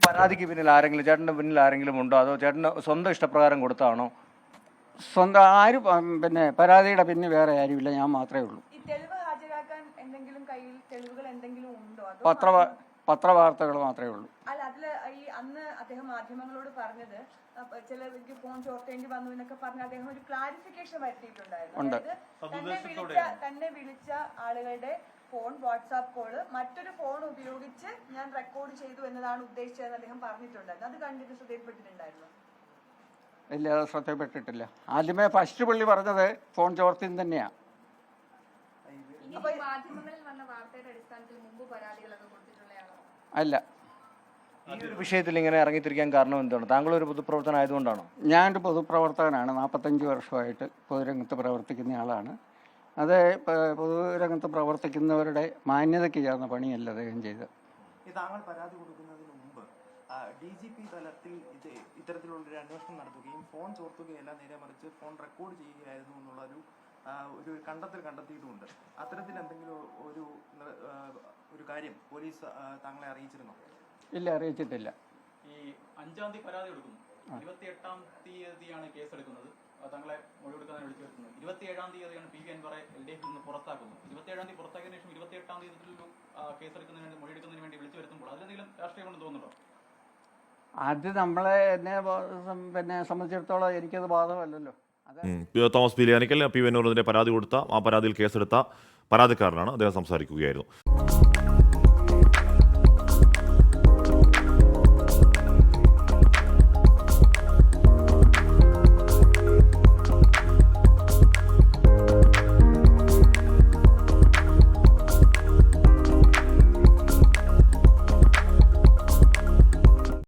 പരാതിക്ക് പിന്നിൽ ആരെങ്കിലും ചേട്ടൻ്റെ പിന്നിൽ ആരെങ്കിലും ഉണ്ടോ അതോ ചേട്ടന് സ്വന്തം ഇഷ്ടപ്രകാരം കൊടുത്താണോ? സ്വന്തം ആരും പിന്നെ പരാതിയുടെ പിന്നെ വേറെ ആരുമില്ല, ഞാൻ മാത്രമേ ഉള്ളൂ. ഈ തെളിവ് ഹാജരാക്കാൻ എന്തെങ്കിലും കയ്യിൽ തെളിവുകൾ എന്തെങ്കിലും ഉണ്ടോ അതോ പത്രവാർത്തകൾ മാത്രമേ ഉള്ളൂ. അല്ല, അതില് ഈ അന്ന് അദ്ദേഹം മാധ്യമങ്ങളോട് പറഞ്ഞത് ചിലർക്ക് ഫോൺ ചോർത്തേണ്ടി വന്നു എന്നൊക്കെ പറഞ്ഞ് അദ്ദേഹം ഒരു ക്ലാരിഫിക്കേഷൻ വരുത്തിയിട്ടുണ്ടായിരുന്നു. അതായത് തന്നെ വിളിച്ച ആളുകളുടെ ഫോൺ വാട്സാപ്പ് കോള് മറ്റൊരു ഫോൺ ഉപയോഗിച്ച് ഞാൻ റെക്കോർഡ് ചെയ്തു എന്നതാണ് ഉദ്ദേശിച്ചതെന്ന് അദ്ദേഹം പറഞ്ഞിട്ടുണ്ടായിരുന്നു. അത് കണ്ടിട്ട് ശ്രദ്ധയിൽപ്പെട്ടിട്ടുണ്ടായിരുന്നു? ഇല്ല, അത് ശ്രദ്ധയിൽപ്പെട്ടിട്ടില്ല. ആദ്യമേ ഫസ്റ്റ് പുള്ളി പറഞ്ഞത് ഫോൺ ചോർത്തിൻ തന്നെയാണ്. മാധ്യമങ്ങളിൽ വന്ന വാർത്തയുടെ അടിസ്ഥാനത്തിൽ മുമ്പ് പരാതികളൊക്കെ കൊടുത്തിട്ടുള്ളയാണോ? അല്ല. ഈ ഒരു വിഷയത്തിൽ ഇങ്ങനെ ഇറങ്ങിത്തിരിക്കാൻ കാരണം എന്താണ്? താങ്കൾ ഒരു പൊതുപ്രവർത്തനം ആയതുകൊണ്ടാണോ? ഞാനൊരു പൊതുപ്രവർത്തകനാണ്. 45 വർഷമായിട്ട് പൊതുരംഗത്ത് പ്രവർത്തിക്കുന്ന ആളാണ്. അത് പൊതുരംഗത്ത് പ്രവർത്തിക്കുന്നവരുടെ മാന്യതയ്ക്ക് ചേർന്ന പണിയല്ല അദ്ദേഹം ചെയ്തത്. താങ്കൾ പരാതി കൊടുക്കുന്നതിന് മുമ്പ് DGP തലത്തിൽ ഇത്തരത്തിലുള്ളൊരു അന്വേഷണം നടത്തുകയും ഫോൺ ചോർത്തുകയല്ല, നേരെ മറിച്ച് ഫോൺ റെക്കോർഡ് ചെയ്യുകയായിരുന്നു എന്നുള്ളൊരു കണ്ടെത്തിയിട്ടുമുണ്ട്. അത്തരത്തിൽ എന്തെങ്കിലും ഒരു കാര്യം പോലീസ് താങ്കളെ അറിയിച്ചിരുന്നോ? ഇല്ല, അറിയിച്ചിട്ടില്ല. ഈ 5-ാം തീയതി പരാതി കൊടുക്കുന്നു, 28-ാം തീയതിയാണ് കേസ് എടുക്കുന്നത്, താങ്കളെ മൊഴി കൊടുക്കാൻ വിളിച്ചു വരുന്നത്. 27-ാം തീയതിയാണ് PV അൻവറെ LDF നിന്ന് പുറത്താക്കുന്നത്. 27-ാം തീയതി പുറത്താക്കിയതിനു ശേഷം 28-ാം തീയതി കേസ് എടുക്കുന്നതിന് വേണ്ടി മൊഴി എടുക്കുന്നതിന് വേണ്ടി വിളിച്ചു വരുത്തുമ്പോൾ അതിലെന്തെങ്കിലും രാഷ്ട്രീയം കൊണ്ട് തോന്നുന്നുണ്ടോ? അത് എന്നെ സംബന്ധിച്ചിടത്തോളം എനിക്കത് ബാധകമല്ലല്ലോ. തോമസ് പീലിയാനിക്കൽ PV അൻവറിനെതിരെ പരാതി കൊടുത്ത ആ പരാതിയിൽ കേസെടുത്ത പരാതിക്കാരനാണ്. അദ്ദേഹം സംസാരിക്കുകയായിരുന്നു.